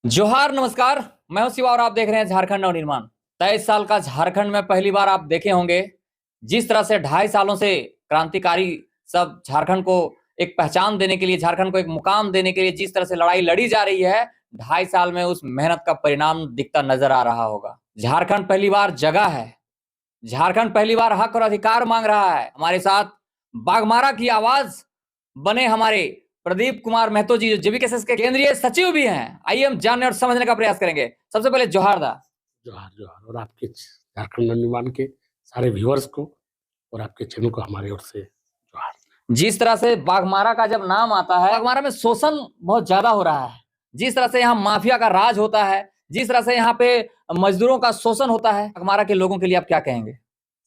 जोहार नमस्कार। मैं हूं शिवा और आप देख रहे हैं झारखंड नवनिर्माण। 23 साल का झारखंड में पहली बार आप देखे होंगे। जिस तरह से 2.5 सालों से क्रांतिकारी सब झारखंड को एक पहचान देने के लिए, झारखंड को एक मुकाम देने के लिए जिस तरह से लड़ाई लड़ी जा रही है, 2.5 साल में उस मेहनत का परिणाम दिखता नजर आ रहा होगा। झारखंड पहली बार जगा है, झारखंड पहली बार हक और अधिकार मांग रहा है। हमारे साथ बाघमारा की आवाज बने हमारे प्रदीप कुमार महतो जी, जो जेबीकेएसएस के केंद्रीय सचिव भी हैं। आइए हम जानने और समझने का प्रयास करेंगे। सबसे पहले जोहार दा। जोहार जोहार। और आपके झारखंड नवनिर्माण के सारे व्यूअर्स को और आपके चैनल को हमारी ओर से जोहार। जिस तरह से बाघमारा का जब नाम आता है, बाघमारा में शोषण बहुत ज्यादा हो रहा है। जिस तरह से यहाँ माफिया का राज होता है, जिस तरह से यहाँ पे मजदूरों का शोषण होता है, बाघमारा के लोगों के लिए आप क्या कहेंगे?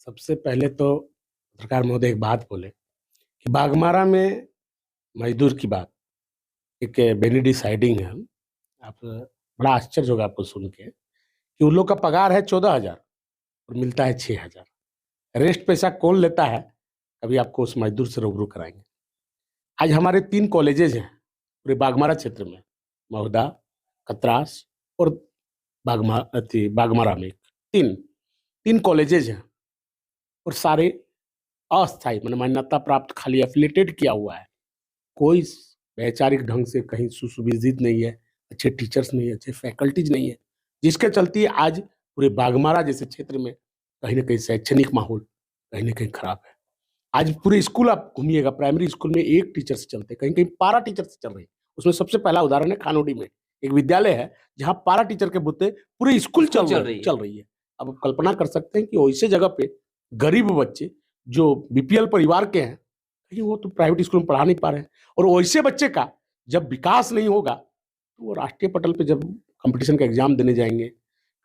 सबसे पहले तो सरकार महोदय एक बात बोले कि बाघमारा में मजदूर की बात एक बेनिडिसाइडिंग है। आप बड़ा आश्चर्य होगा आपको सुन के कि उन लोग का पगार है 14,000 और मिलता है 6,000। रेस्ट पैसा कौन लेता है, अभी आपको उस मजदूर से रूबरू कराएंगे। आज हमारे 3 कॉलेजेज हैं पूरे बाघमारा क्षेत्र में, महुदा, कतरास और बाघमारा में तीन कॉलेजेज हैं और सारे अस्थायी मैंने मान्यता प्राप्त, खाली एफिलेटेड किया हुआ है। कोई वैचारिक ढंग से कहीं सुविदित नहीं है, अच्छे टीचर्स नहीं है, अच्छे फैकल्टीज नहीं है, जिसके चलते आज पूरे बाघमारा जैसे क्षेत्र में कहीं ना कहीं शैक्षणिक माहौल कहीं ना कहीं खराब है। आज पूरे स्कूल आप घूमिएगा, प्राइमरी स्कूल में एक टीचर से चलते, कहीं कहीं पारा टीचर से चल रही है। उसमें सबसे पहला उदाहरण है खानोडी में एक विद्यालय है जहाँ पारा टीचर के बुते पूरे स्कूल चल रही है। अब आप कल्पना कर सकते हैं कि वैसे जगह पे गरीब बच्चे जो बीपीएल परिवार के हैं, कहीं वो तो प्राइवेट स्कूल में पढ़ा नहीं पा रहे हैं। और वैसे बच्चे का जब विकास नहीं होगा तो वो राष्ट्रीय पटल पे जब कंपटीशन का एग्जाम देने जाएंगे,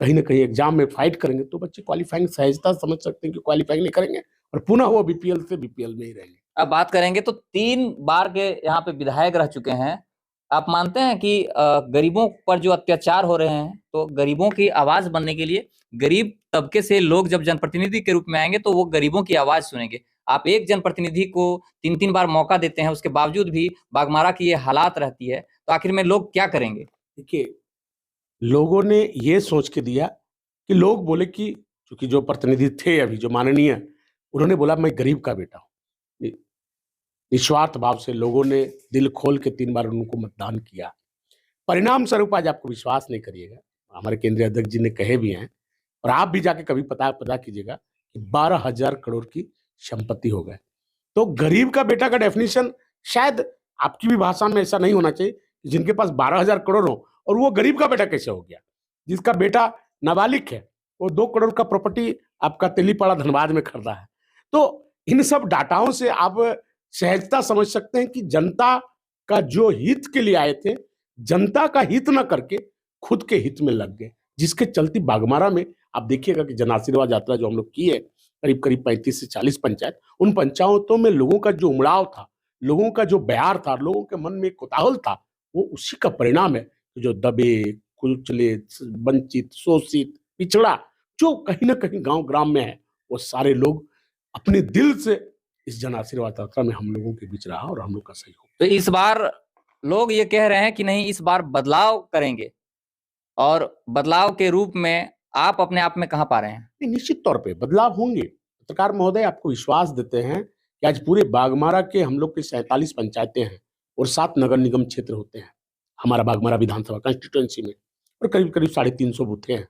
कहीं ना कहीं एग्जाम में फाइट करेंगे, तो बच्चे क्वालिफाइंग सहजता समझ सकते हैं कि क्वालिफाइंग नहीं करेंगे और पुनः वो बीपीएल से बीपीएल में ही रहेंगे। अब बात करेंगे तो 3 बार के यहाँ पे विधायक रह चुके हैं। आप मानते हैं कि गरीबों पर जो अत्याचार हो रहे हैं, तो गरीबों की आवाज बनने के लिए गरीब तबके से लोग जब जनप्रतिनिधि के रूप में आएंगे तो वो गरीबों की आवाज सुनेंगे। आप एक जनप्रतिनिधि को 3-3 बार मौका देते हैं, उसके बावजूद भी बाघमारा की ये हालात रहती है, तो आखिर में लोग क्या करेंगे? देखिए, लोगों ने ये सोच के दिया कि लोग बोले कि चूंकि जो प्रतिनिधि थे अभी जो माननीय, उन्होंने बोला मैं गरीब का बेटा हूँ। निस्वार्थ भाव से लोगों ने दिल खोल के 3 बार उनको मतदान किया। परिणाम स्वरूप आज आपको विश्वास नहीं करिएगा, हमारे केंद्रीय अध्यक्ष जी ने कहे भी हैं और आप भी जाके कभी पता कीजिएगा कि 12,000 करोड़ की संपत्ति हो गए। तो गरीब का बेटा का डेफिनेशन शायद आपकी भी भाषा में ऐसा नहीं होना चाहिए कि जिनके पास 12,000 करोड़ हो और वो गरीब का बेटा कैसे हो गया। जिसका बेटा नाबालिग है वो 2 करोड़ का प्रॉपर्टी आपका तेलीपाड़ा धनबाद में खरीदा है। तो इन सब डाटाओं से आप सहजता समझ सकते हैं कि जनता का जो हित के लिए आए थे, जनता का हित न करके खुद के हित में लग गए, जिसके चलते बाघमारा में आप देखिएगा कि जन आशीर्वाद यात्रा जो हम लोग की है, करीब करीब 35 से 40 पंचायत, उन पंचायतों में लोगों का जो उमड़ाव था, लोगों का जो बयार था, लोगों के मन में कोताहल था, वो उसी का परिणाम है। जो दबे, कुचले, वंचित, शोषित, पिछड़ा जो कहीं ना कहीं गांव ग्राम में है, वो सारे लोग अपने दिल से इस जन आशीर्वाद यात्रा में हम लोगों के बीच रहा और हम लोग का सहयोग। तो इस बार लोग ये कह रहे हैं कि नहीं, इस बार बदलाव करेंगे, और बदलाव के रूप में आप अपने आप में कहां पा रहे हैं? निश्चित तौर पे बदलाव होंगे। पत्रकार महोदय आपको विश्वास देते हैं कि आज पूरे बाघमारा के हम लोग के 47 पंचायतें हैं और 7 नगर निगम क्षेत्र होते हैं हमारा बाघमारा विधानसभा कंस्टिट्यूएंसी में, और करीब करीब 350 बूथें हैं।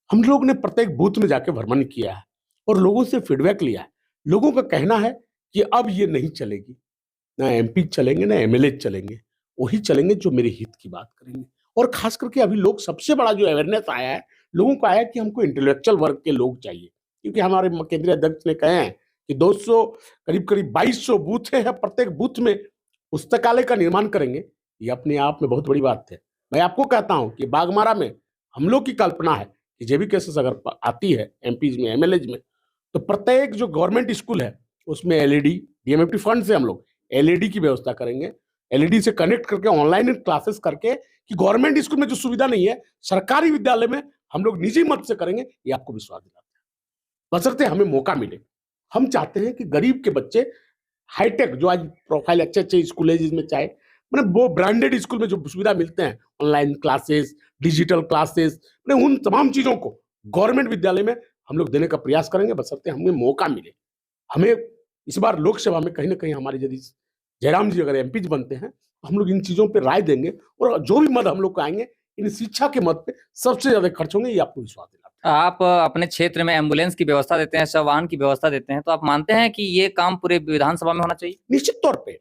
हम लोग ने प्रत्येक बूथ में जाके भ्रमण किया है और लोगों से फीडबैक लिया है। लोगों का कहना है कि अब ये नहीं चलेगी, ना एमपी चलेंगे ना एमएलए चलेंगे, वही चलेंगे जो मेरे हित की बात करेंगे। और खास करके अभी लोग सबसे बड़ा जो अवेयरनेस आया है, लोगों को आया कि हमको इंटेलेक्चुअल वर्ग के लोग चाहिए, क्योंकि हमारे केंद्रीय अध्यक्ष ने कहे हैं कि 200 करीब करीब 2200 बूथ है, प्रत्येक बूथ में पुस्तकालय का निर्माण करेंगे। ये अपने आप में बहुत बड़ी बात है। मैं आपको कहता हूं कि बाघमारा में हम लोग की कल्पना है कि जेबी केसेस अगर आती है एमपीज में एमएलएज में, तो प्रत्येक जो गवर्नमेंट स्कूल है उसमें एलईडी डीएमएफटी फंड से हम लोग एलईडी की व्यवस्था करेंगे। एलईडी से कनेक्ट करके ऑनलाइन क्लासेस करके, कि गवर्नमेंट स्कूल में जो सुविधा नहीं है सरकारी विद्यालय में हम लोग निजी मत से करेंगे। ये आपको विश्वास दिलाते हैं, बशर्ते हमें मौका मिले। हम चाहते हैं कि गरीब के बच्चे हाईटेक जो आज प्रोफाइल अच्छे अच्छे स्कूल है जिसमें चाहे मैंने वो ब्रांडेड स्कूल में जो सुविधा मिलते हैं, ऑनलाइन क्लासेस, डिजिटल क्लासेस, मैंने उन तमाम चीजों को गवर्नमेंट विद्यालय में हम लोग देने का प्रयास करेंगे, बशर्ते हमें मौका मिले। हमें इस बार लोकसभा में कहीं ना कहीं हमारे यदि जयराम जी अगर एमपी बनते हैं तो हम लोग इन चीजों पे राय देंगे, और जो भी मद हम लोग को आएंगे इन शिक्षा के मद पे सबसे ज्यादा खर्च होंगे, ये आपको विश्वास दिलाते हैं। आप अपने क्षेत्र में एम्बुलेंस की व्यवस्था देते हैं, शव वाहन की व्यवस्था देते हैं, तो आप मानते हैं कि ये काम पूरे विधानसभा में होना चाहिए? निश्चित तौर पे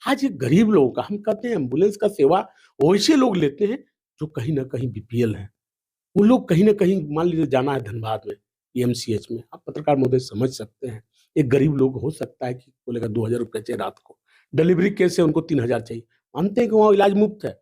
आज ये गरीब लोगों का, हम कहते हैं एम्बुलेंस का सेवा वैसे लोग लेते हैं जो कहीं ना कहीं बीपीएल है। वो लोग कहीं ना कहीं, मान लीजिए जाना है धनबाद में एमसीएच में, आप पत्रकार महोदय समझ सकते हैं, एक गरीब लोग हो सकता है कि बोलेगा 2000 रुपये चाहिए रात को, डिलीवरी केस है उनको 3000 चाहिए, मानते हैं कि वहाँ इलाज मुफ्त है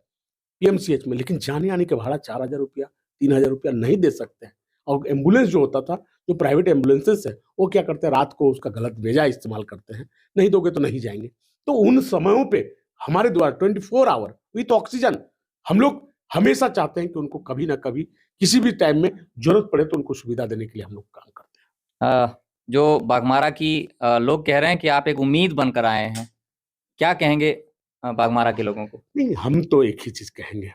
पीएमसीएच में, लेकिन जाने आने का भाड़ा 4000 रुपया 3000 रुपया नहीं दे सकते हैं। और एम्बुलेंस जो होता था, जो प्राइवेट एम्बुलेंसेस है, वो क्या करते हैं, रात को उसका गलत भेजा इस्तेमाल करते हैं, नहीं दोगे तो नहीं जाएंगे। तो उन समयों पे हमारे द्वारा 24 आवर विथ ऑक्सीजन हम लोग हमेशा चाहते हैं कि उनको कभी ना कभी किसी भी टाइम में जरूरत पड़े तो उनको सुविधा देने के लिए हम लोग काम करते हैं। जो बाघमारा की लोग कह रहे हैं कि आप एक उम्मीद बनकर आए हैं, क्या कहेंगे बाघमारा के लोगों को? नहीं, हम तो एक ही चीज कहेंगे,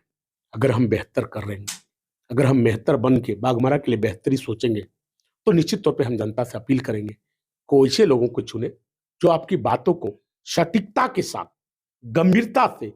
अगर हम बेहतर कर रहे हैं, अगर हम बेहतर बन के बाघमारा के लिए बेहतरी सोचेंगे, तो निश्चित तौर पे हम जनता से अपील करेंगे को ऐसे लोगों को चुने जो आपकी बातों को सटीकता के साथ, गंभीरता से,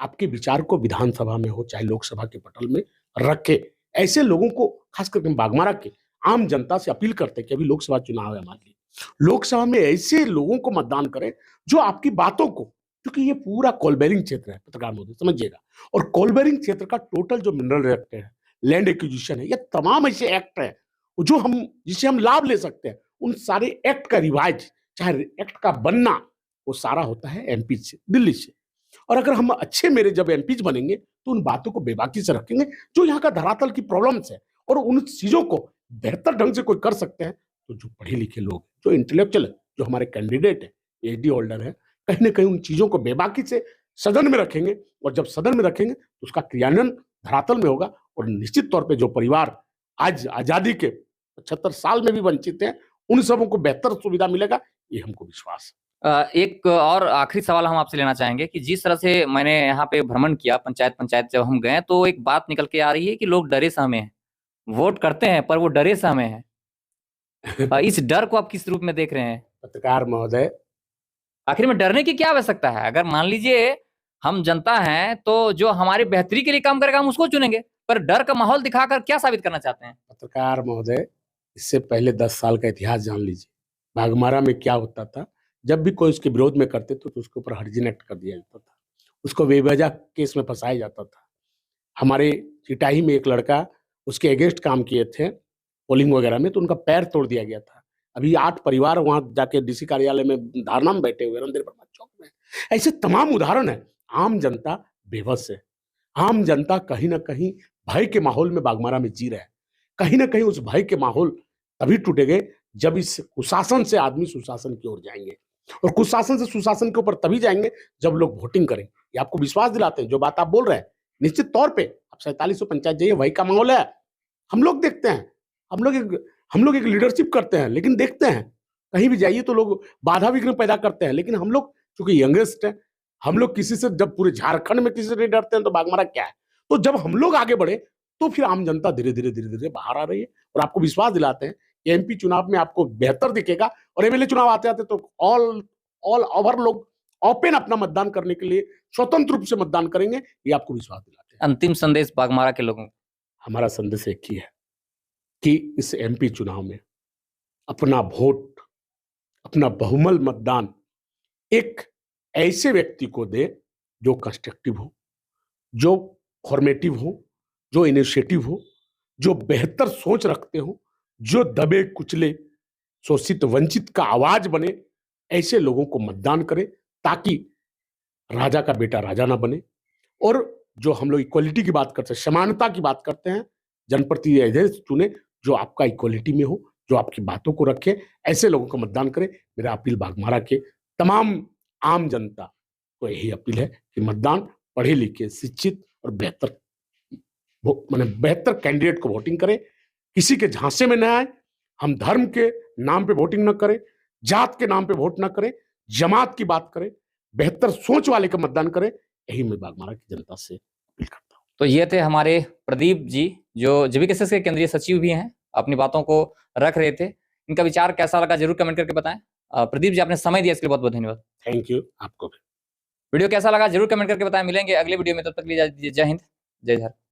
आपके विचार को विधानसभा में हो चाहे लोकसभा के पटल में रखे। ऐसे लोगों को खास करके हम बाघमारा के आम जनता से अपील करते हैं कि अभी लोकसभा चुनाव है हमारे लिए, लोकसभा में ऐसे लोगों को मतदान करें जो आपकी बातों को, क्योंकि ये पूरा कोलबेरिंग क्षेत्र है पत्रकार महोदय समझिएगा, और कोलबेरिंग क्षेत्र का टोटल जो मिनरल एक्ट है, लैंड एक्विजिशन है, ये तमाम ऐसे एक्ट है जो हम, जिसे हम लाभ ले सकते हैं। उन सारे एक्ट का रिवाइज, चाहे एक्ट का बनना, वो सारा होता है एमपी से, दिल्ली से। और अगर हम अच्छे मेरे जब एमपीज बनेंगे तो उन बातों को बेबाकी से रखेंगे जो यहाँ का धरातल की प्रॉब्लम्स है, और उन चीजों को बेहतर ढंग से कोई कर सकते हैं तो जो पढ़े लिखे लोग, जो इंटेलेक्चुअल है, जो हमारे कैंडिडेट है, एडी होल्डर है, कहीं ना कहीं उन चीजों को बेबाकी से सदन में रखेंगे, और जब सदन में रखेंगे तो उसका क्रियान्वयन धरातल में होगा। और निश्चित तौर पे जो परिवार आज आजादी के 75 साल में भी वंचित हैं, उन सबों को बेहतर सुविधा मिलेगा, ये हमको विश्वास है। एक और आखिरी सवाल हम आपसे लेना चाहेंगे कि जिस तरह से मैंने यहाँ पे भ्रमण किया, पंचायत जब हम गए, तो एक बात निकल के आ रही है कि लोग डरे सहमे हैं, वोट करते हैं पर वो डरे सहमे हैं। इस डर को आप किस रूप में देख रहे हैं? पत्रकार महोदय, आखिर में डरने की क्या आवश्यकता है? अगर मान लीजिए हम जनता हैं तो जो हमारी बेहतरी के लिए काम करेगा हम उसको चुनेंगे, पर डर का माहौल दिखाकर क्या साबित करना चाहते हैं? पत्रकार महोदय, इससे पहले 10 साल का इतिहास जान लीजिए। बाघमारा में क्या होता था, जब भी कोई उसके विरोध में करते थे तो उसके ऊपर हर्जिन एक्ट कर दिया जाता था, उसको बेवजह केस में फंसाया जाता था। हमारे चिटाही में एक लड़का उसके अगेंस्ट काम किए थे पोलिंग वगैरह में, तो उनका पैर तोड़ दिया गया था। अभी 8 परिवार वहां जाके डीसी कार्यालय में धरना में बैठे हुए, रणधीर वर्मा चौक में। ऐसे तमाम उदाहरण है। आम जनता बेबस है, आम जनता कहीं ना कहीं भय के माहौल में बाघमारा में जी रहा है। कहीं ना कहीं उस भय के माहौल तभी टूटेंगे जब इस कुशासन से आदमी सुशासन की ओर जाएंगे, और कुशासन से सुशासन के ऊपर तभी जाएंगे जब लोग वोटिंग करें। ये आपको विश्वास दिलाते हैं, जो बात आप बोल रहे हैं, निश्चित तौर पे आप 4700 पंचायत जाइए, वही का माहौल है। हम लोग देखते हैं, हम लोग एक लीडरशिप करते हैं, लेकिन देखते हैं कहीं भी जाइए तो लोग बाधा विघ्न पैदा करते हैं, लेकिन हम लोग चूंकि यंगेस्ट है, हम लोग किसी से, जब पूरे झारखंड में किसी से नहीं डरते हैं तो बाघमारा क्या है। तो जब हम लोग आगे बढ़े तो फिर आम जनता धीरे धीरे बाहर आ रही है, और आपको विश्वास दिलाते हैं एमपी चुनाव में आपको बेहतर दिखेगा, और एमएलए चुनाव आते आते तो ऑल ओवर लोग ओपन अपना मतदान करने के लिए स्वतंत्र रूप से मतदान करेंगे, ये आपको विश्वास दिलाते हैं। अंतिम संदेश बाघमारा के लोगों को? हमारा संदेश एक ही है कि इस एमपी चुनाव में अपना वोट, अपना बहुमूल्य मतदान एक ऐसे व्यक्ति को दे जो कंस्ट्रक्टिव हो, जो फॉर्मेटिव हो, जो इनिशिएटिव हो, जो बेहतर सोच रखते हो, जो दबे कुचले शोषित वंचित का आवाज बने, ऐसे लोगों को मतदान करें, ताकि राजा का बेटा राजा ना बने। और जो हम लोग इक्वलिटी की बात करते हैं, समानता की बात करते हैं, जनप्रतिनिधि चुने जो आपका इक्वलिटी में हो, जो आपकी बातों को रखे, ऐसे लोगों को मतदान करें। मेरा अपील बाघमारा के तमाम आम जनता को यही अपील है कि मतदान पढ़े लिखे, शिक्षित और बेहतर कैंडिडेट को वोटिंग करें, किसी के झांसे में न आए। हम धर्म के नाम पे वोटिंग न करें, जात के नाम पे वोट न करें, जमात की बात करें, बेहतर सोच वाले का मतदान करें। यही मैं बागमारा की जनता से अपील करता हूँ। तो ये थे हमारे प्रदीप जी, जो JVKSS के केंद्रीय सचिव भी हैं, अपनी बातों को रख रहे थे। इनका विचार कैसा लगा जरूर कमेंट करके बताएं। प्रदीप जी, आपने समय दिया इसके लिए बहुत बहुत धन्यवाद। थैंक यू, आपको भी। वीडियो कैसा लगा जरूर कमेंट करके बताएं। मिलेंगे अगले वीडियो में, तब तक के लिए जय हिंद, जय झारखंड।